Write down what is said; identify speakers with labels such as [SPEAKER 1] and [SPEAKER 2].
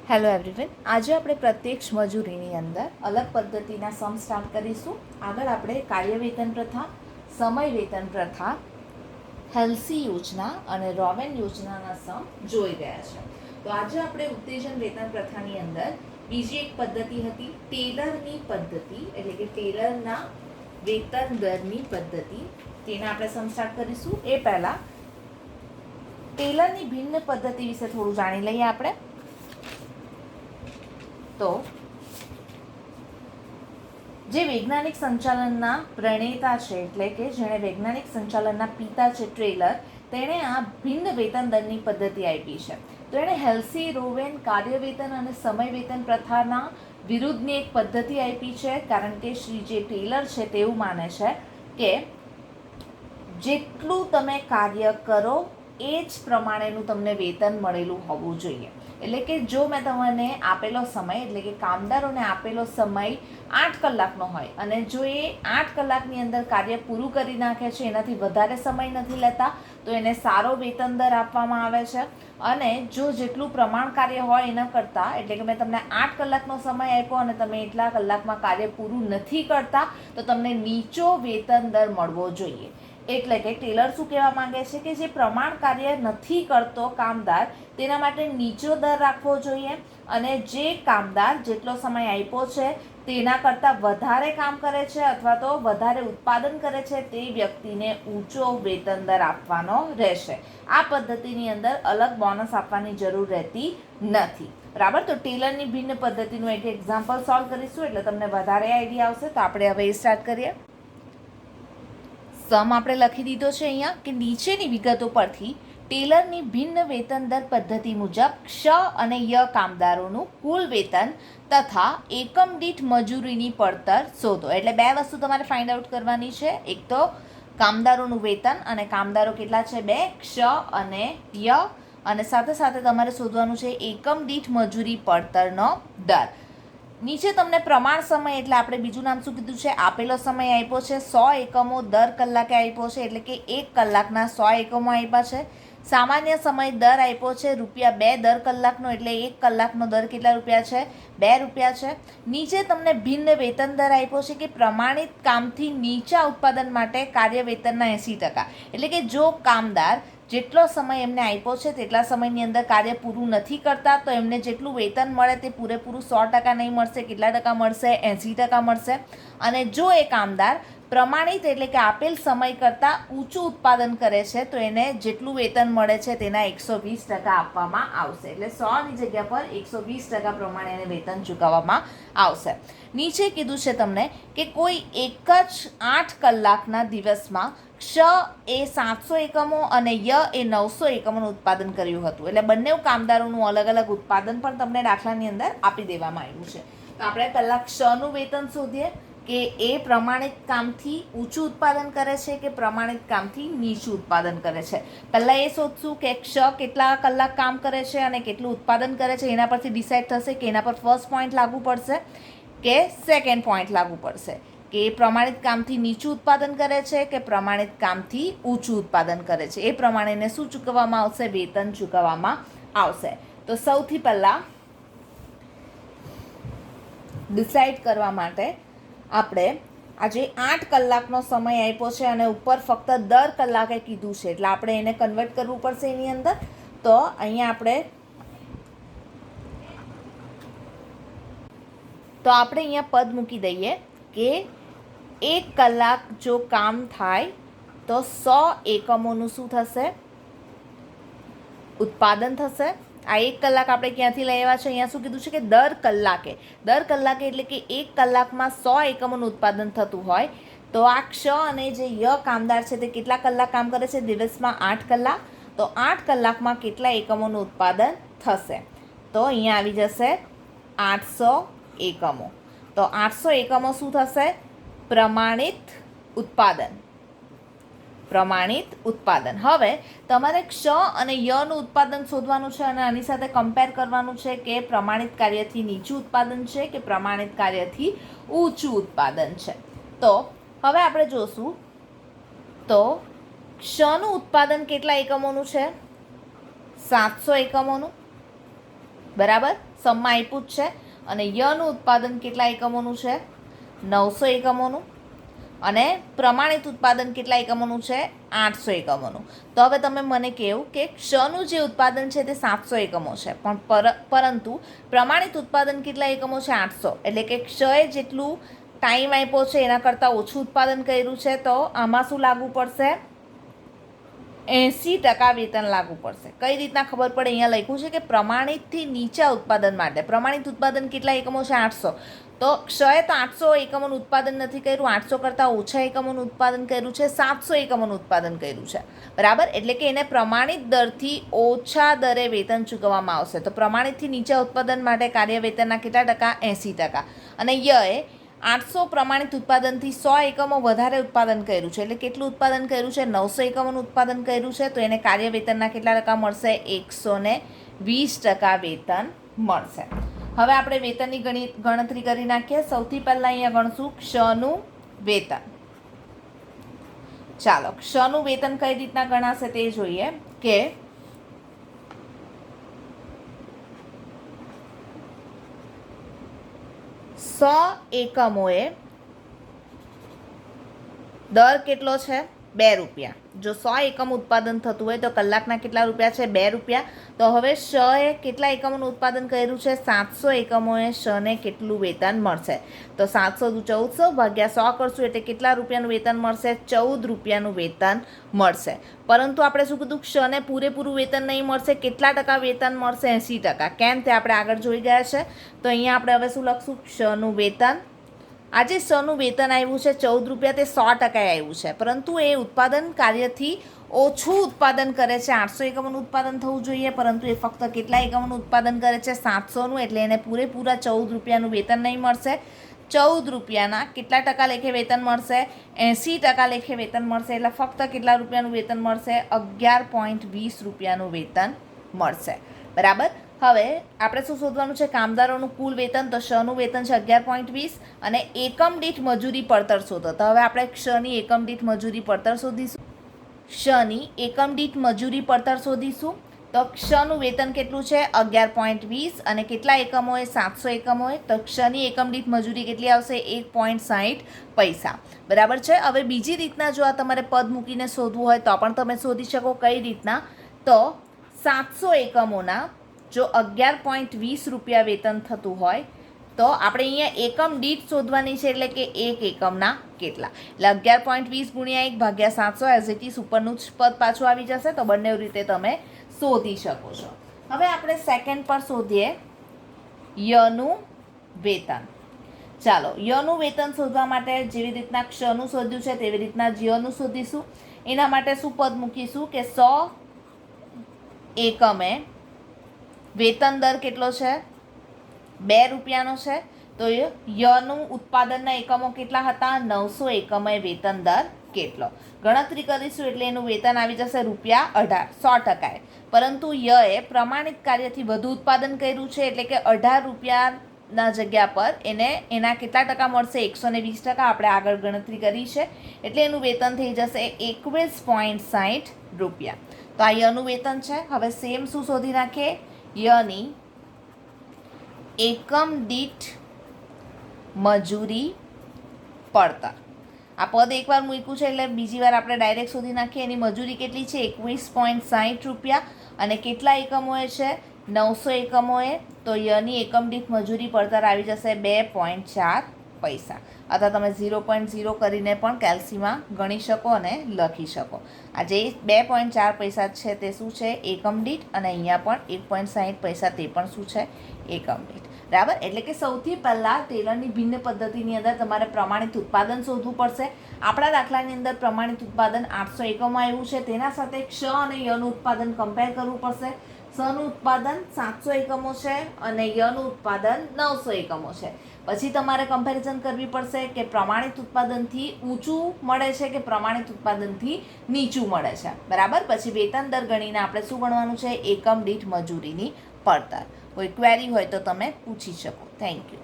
[SPEAKER 1] Hello everyone, આજે આપણે પ્રત્યક્ષ મજૂરીની અંદર અલગ પદ્ધતિના સમ સ્ટાર્ટ કરીશું. આગળ આપણે કાર્ય વેતન પ્રથા, સમય વેતન પ્રથા, હેલ્સી યોજના અને રોવેન યોજનાના સમ જોઈ ગયા છે. તો આજે આપણે ઉત્તેજન વેતન પ્રથાની અંદર બીજી એક પદ્ધતિ હતી ટેલરની પદ્ધતિ, એટલે કે ટેલરના વેતન દરની પદ્ધતિ, તેના આપણે સમ સ્ટાર્ટ કરીશું. એ પહેલાં ટેલરની ભિન્ન પદ્ધતિ વિશે થોડું જાણી લઈએ આપણે. તો જે વૈજ્ઞાનિક સંચાલનના પ્રણેતા છે, એટલે કે જેણે વૈજ્ઞાનિક સંચાલનના પિતા છે ટેલર, તેણે આ ભિન્ન વેતન દરની પદ્ધતિ આપી છે. તો એણે હેલ્સી, રોવેન, કાર્ય વેતન અને સમય વેતન પ્રથાના વિરુદ્ધની એક પદ્ધતિ આપી છે, કારણ કે શ્રી જે ટેલર છે તેવું માને છે કે જેટલું તમે કાર્ય કરો એ જ પ્રમાણેનું તમને વેતન મળેલું હોવું જોઈએ. એટલે કે જો મેં તમને આપેલો સમય, એટલે કે કામદારોને આપેલો સમય 8 કલાકનો હોય અને જો એ 8 કલાકની અંદર કાર્ય પૂરું કરી નાખે છે, એનાથી વધારે સમય નથી લેતા, તો એને સારો વેતન દર આપવામાં આવે છે. અને જો જેટલું પ્રમાણ કાર્ય હોય એના કરતાં, એટલે કે મેં તમને 8 કલાકનો સમય આપ્યો અને તમે એટલા કલાકમાં કાર્ય પૂરું નથી કરતા, તો તમને નીચો વેતન દર મળવો જોઈએ. એટલે કે ટેલર શું કહેવા માંગે છે કે જે પ્રમાણ કાર્ય નથી કરતો કામદાર, તેના માટે નીચો દર રાખવો જોઈએ, અને જે કામદાર જેટલો સમય આપ્યો છે તેના કરતાં વધારે કામ કરે છે અથવા તો વધારે ઉત્પાદન કરે છે તે વ્યક્તિને ઊંચો વેતન દર આપવાનો રહેશે. આ પદ્ધતિની અંદર અલગ બોનસ આપવાની જરૂર રહેતી નથી. બરાબર. તો ટેલરની ભિન્ન પદ્ધતિનું એક એક્ઝામ્પલ સોલ્વ કરીશું એટલે તમને વધારે આઈડિયા આવશે. તો આપણે હવે એ સ્ટાર્ટ કરીએ. સમ આપણે લખી દીધો છે અહીંયા કે નીચેની વિગતો પરથી ટેલરની ભિન્ન વેતન દર પદ્ધતિ મુજબ ક્ષ અને ય કામદારોનું કુલ વેતન તથા એકમ દીઠ મજૂરીની પડતર શોધો. એટલે બે વસ્તુ તમારે ફાઇન્ડ આઉટ કરવાની છે. એક તો કામદારોનું વેતન, અને કામદારો કેટલા છે? 2, ક્ષ અને ય, અને સાથે સાથે તમારે શોધવાનું છે એકમ દીઠ મજૂરી પડતરનો દર. નીચે તમને પ્રમાણ સમય, એટલે આપણે બીજું નામ શું કીધું છે? આપેલો સમય આપ્યો છે 100 એકમો દર કલાકે આપ્યો છે, એટલે કે 1 કલાકના 100 એકમો આપ્યા છે. સામાન્ય સમય દર આપ્યો છે ₹2 દર કલાકનો, એટલે 1 કલાકનો દર કેટલા રૂપિયા છે? ₹2 છે. નીચે તમને ભિન્ન વેતન દર આપ્યો છે કે પ્રમાણિત કામથી નીચા ઉત્પાદન માટે કાર્ય વેતનના 80%, એટલે કે જો કામદાર જેટલો સમય એમને આપ્યો છે તેટલા સમયની અંદર કાર્ય પૂરું નથી કરતા, તો એમને જેટલું વેતન મળે તે પૂરેપૂરું 100% નહીં મળશે. કેટલા ટકા મળશે? 80% મળશે. અને જો એ કામદાર પ્રમાણિત, એટલે કે આપેલ સમય કરતાં ઊંચું ઉત્પાદન કરે છે, તો એને જેટલું વેતન મળે છે તેના 120% આપવામાં આવશે. એટલે 100ની જગ્યા પર 120% પ્રમાણે એને વેતન ચૂકવવામાં આવશે. નીચે કીધું છે તમને કે કોઈ એક જ 8 કલાકના દિવસમાં ક્ષ એ 700 એકમો અને ય એ 900 એકમોનું ઉત્પાદન કર્યું હતું. એટલે બંને કામદારોનું અલગ અલગ ઉત્પાદન પણ તમને દાખલાની અંદર આપી દેવામાં આવ્યું છે. તો આપણે પહેલાં ક્ષનું વેતન શોધીએ કે એ પ્રમાણિત કામથી ઊંચું ઉત્પાદન કરે છે કે પ્રમાણિત કામથી નીચું ઉત્પાદન કરે છે. પહેલાં એ શોધશું કે ક્ષ કેટલા કલાક કામ કરે છે અને કેટલું ઉત્પાદન કરે છે. એના પરથી ડિસાઇડ થશે કે એના પર ફર્સ્ટ પોઈન્ટ લાગુ પડશે કે સેકન્ડ પોઈન્ટ લાગુ પડશે, કે એ પ્રમાણિત કામથી નીચું ઉત્પાદન કરે છે કે પ્રમાણિત કામથી ઊંચું ઉત્પાદન કરે છે. એ પ્રમાણે એને શું ચૂકવવામાં આવશે? વેતન ચૂકવવામાં આવશે. તો સૌથી પહેલાં ડિસાઇડ કરવા માટે આપણે આજે 8 કલાકનો સમય આપ્યો છે અને ઉપર ફક્ત દર કલાકે કીધું છે, એટલે આપણે એને કન્વર્ટ કરવું પડશે એની અંદર. તો અહીંયા આપણે પદ મૂકી દઈએ કે 1 કલાક જો કામ થાય તો 100 એકમોનું શું થશે? ઉત્પાદન થશે. આ 1 કલાક આપણે ક્યાંથી લઈ આવ્યા છે? અહીંયા શું કીધું છે કે દર કલાકે એટલે કે 1 કલાકમાં 100 એકમોનું ઉત્પાદન થતું હોય, તો આ ક્ષ અને જે ય કામદાર છે તે કેટલા કલાક કામ કરે છે? દિવસમાં 8 કલાક. તો 8 કલાકમાં કેટલા એકમોનું ઉત્પાદન થશે? તો અહીંયા આવી જશે 800 એકમો. તો 800 એકમો શું થશે? પ્રમાણિત ઉત્પાદન. હવે તમારે ક્ષ અને યનું ઉત્પાદન શોધવાનું છે અને આની સાથે કમ્પેર કરવાનું છે કે પ્રમાણિત કાર્યથી નીચું ઉત્પાદન છે કે પ્રમાણિત કાર્યથી ઊંચું ઉત્પાદન છે. તો હવે આપણે જોશું તો ક્ષનું ઉત્પાદન કેટલા એકમોનું છે? 700 એકમોનું. બરાબર, સમમાં આપ્યું જ છે. અને યનું ઉત્પાદન કેટલા એકમોનું છે? 900 એકમોનું. અને પ્રમાણિત ઉત્પાદન કેટલા એકમોનું છે? 800 એકમોનું. તો હવે તમે મને કહેવું કે ક્ષનું જે ઉત્પાદન છે તે 700 એકમો છે, પણ પરંતુ પ્રમાણિત ઉત્પાદન કેટલા એકમો છે? 800. એટલે કે ક્ષએ જેટલું ટાઈમ આપ્યો છે એના કરતાં ઓછું ઉત્પાદન કર્યું છે, તો આમાં શું લાગુ પડશે? 80% વેતન લાગુ પડશે. કઈ રીતના ખબર પડે? અહીંયા લખ્યું છે કે પ્રમાણિતથી નીચા ઉત્પાદન માટે પ્રમાણિત ઉત્પાદન કેટલા એકમો છે? 800. તો ક્ષએ તો 800 એકમોનું ઉત્પાદન નથી કર્યું, 800 કરતાં ઓછા એકમોનું ઉત્પાદન કર્યું છે, 700 એકમોનું ઉત્પાદન કર્યું છે. બરાબર, એટલે કે એને પ્રમાણિત દરથી ઓછા દરે વેતન ચૂકવવામાં આવશે. તો પ્રમાણિતથી નીચા ઉત્પાદન માટે કાર્ય વેતનના કેટલા ટકા? 80%. અને યએ 800 પ્રમાણિત ઉત્પાદનથી 100 એકમો વધારે ઉત્પાદન કર્યું છે. એટલે કેટલું ઉત્પાદન કર્યું છે? 900 એકમોનું ઉત્પાદન કર્યું છે. તો એને કાર્ય વેતનના કેટલા ટકા મળશે? 120% વેતન મળશે. હવે આપણે વેતનની ગણતરી કરી નાખીએ. સૌથી પહેલાં અહીંયા ગણશું ક્ષનું વેતન. ચાલો, ક્ષનું વેતન કઈ રીતના ગણાશે તે જોઈએ. કે 100 એકમોએ દર કેટલો છે? 2 રૂપિયા. જો 100 એકમ ઉત્પાદન થતું હોય તો કલાકના કેટલા રૂપિયા છે? 2 રૂપિયા. તો હવે ક્ષએ કેટલા એકમોનું ઉત્પાદન કર્યું છે? 700 એકમોએ ક્ષને કેટલું વેતન મળશે? તો 700 × 1400 ભાગ્યા 100 કરશું એટલે કેટલા રૂપિયાનું વેતન મળશે? 14 રૂપિયાનું વેતન મળશે. પરંતુ આપણે શું કીધું? ક્ષને પૂરેપૂરું વેતન નહીં મળશે. કેટલા ટકા વેતન મળશે? 80%. કેમ? તે આપણે આગળ જોઈ ગયા છે. તો અહીંયા આપણે હવે શું લખશું? ક્ષનું વેતન. આજે ક્ષનું વેતન આવ્યું છે 14 રૂપિયા, તે 100% આવ્યું છે, પરંતુ એ ઉત્પાદન કાર્યથી ઓછું ઉત્પાદન કરે છે. 800 એકમોનું ઉત્પાદન થવું જોઈએ, પરંતુ એ ફક્ત કેટલા એકમોનું ઉત્પાદન કરે છે? 700નું. એટલે એને પૂરેપૂરા 14 રૂપિયાનું વેતન નહીં મળશે. 14 રૂપિયાના કેટલા ટકા લેખે વેતન મળશે? 80% લેખે વેતન મળશે. એટલે ફક્ત કેટલા રૂપિયાનું વેતન મળશે? 11.20 રૂપિયાનું વેતન મળશે. બરાબર. હવે આપણે શું શોધવાનું છે? કામદારોનું કુલ વેતન. તો ક્ષનું વેતન છે 11.20 અને એકમ દીઠ મજૂરી પડતર શોધો. તો હવે આપણે ક્ષની એકમ દીઠ મજૂરી પડતર શોધીશું. ક્ષની એકમ દીઠ મજૂરી પડતર શોધીશું. તો ક્ષનું વેતન કેટલું છે? 11.20 અને કેટલા એકમોએ? 700 એકમોએ. તો ક્ષની એકમ દીઠ મજૂરી કેટલી આવશે? 1.60 પૈસા. બરાબર છે. હવે બીજી રીતના જો આ તમારે પદ મૂકીને શોધવું હોય તો પણ તમે શોધી શકો. કઈ રીતના? તો 700 એકમોના જો 11.20 રૂપિયા વેતન થતું હોય તો આપણે અહીંયા એકમ દીઠ શોધવાની છે. એટલે કે એક એકમના કેટલા? એટલે 11.20 ગુણ્યા 1 ભાગ્યા 700 એઝ ઇટ ઇઝ ઉપરનું જ પદ પાછું આવી જશે. તો બંને રીતે તમે શોધી શકો છો. હવે આપણે સેકન્ડ પર શોધીએ યનું વેતન. ચાલો, યનું વેતન શોધવા માટે જેવી રીતના ક્ષનું શોધ્યું છે તેવી રીતના યનું શોધીશું. એના માટે શું પદ મૂકીશું? કે 100 એકમે વેતન દર કેટલો છે? 2 રૂપિયાનો છે. તો યનું ઉત્પાદનના એકમો કેટલા હતા? 900 એકમે વેતન દર કેટલો? ગણતરી કરીશું એટલે એનું વેતન આવી જશે ₹18, 100%. પરંતુ યએ પ્રમાણિત કાર્યથી વધુ ઉત્પાદન કર્યું છે, એટલે કે 18 રૂપિયાના જગ્યા પર એને એના કેટલા ટકા મળશે? 120%. આપણે આગળ ગણતરી કરી છે. એટલે એનું વેતન થઈ જશે 21.60 રૂપિયા. તો આ યનું વેતન છે. હવે સેમ શું શોધી નાખીએ? યની એકમ દીઠ મજૂરી પડતર. આ પદ એકવાર મૂક્યું છે એટલે બીજી વાર આપણે ડાયરેક્ટ શોધી નાખીએ. એની મજૂરી કેટલી છે? 21.60 રૂપિયા. અને કેટલા એકમોએ છે? 900 એકમોએ. તો યની એકમ દીઠ મજૂરી પડતર આવી જશે 2.4 પૈસા. અથવા તમે 0.0 કરીને પણ કેલ્સીમાં ગણી શકો અને લખી શકો. આ જે 2.4 પૈસા છે તે શું છે? એકમ દીઠ. અને અહીંયા પણ 1.60 પૈસા તે પણ શું છે? એકમ દીઠ. બરાબર. એટલે કે સૌથી પહેલાં ટેલરની ભિન્ન પદ્ધતિની અંદર તમારે પ્રમાણિત ઉત્પાદન શોધવું પડશે. આપણા દાખલાની અંદર પ્રમાણિત ઉત્પાદન 800 એકમો આવ્યું છે. તેના સાથે ક્ષ અને યનું ઉત્પાદન કમ્પેર કરવું પડશે. ક્ષનું ઉત્પાદન 700 એકમો છે અને યનું ઉત્પાદન 900 એકમો છે. પછી તમારે કમ્પેરિઝન કરવી પડશે કે પ્રમાણિત ઉત્પાદનથી ઊંચું મળે છે કે પ્રમાણિત ઉત્પાદનથી નીચું મળે છે. બરાબર. પછી વેતન દર ગણીને આપણે શું ગણવાનું છે? એકમ દીઠ મજૂરીની પડતર. કોઈ ક્વેરી હોય તો તમે પૂછી શકો. Thank you.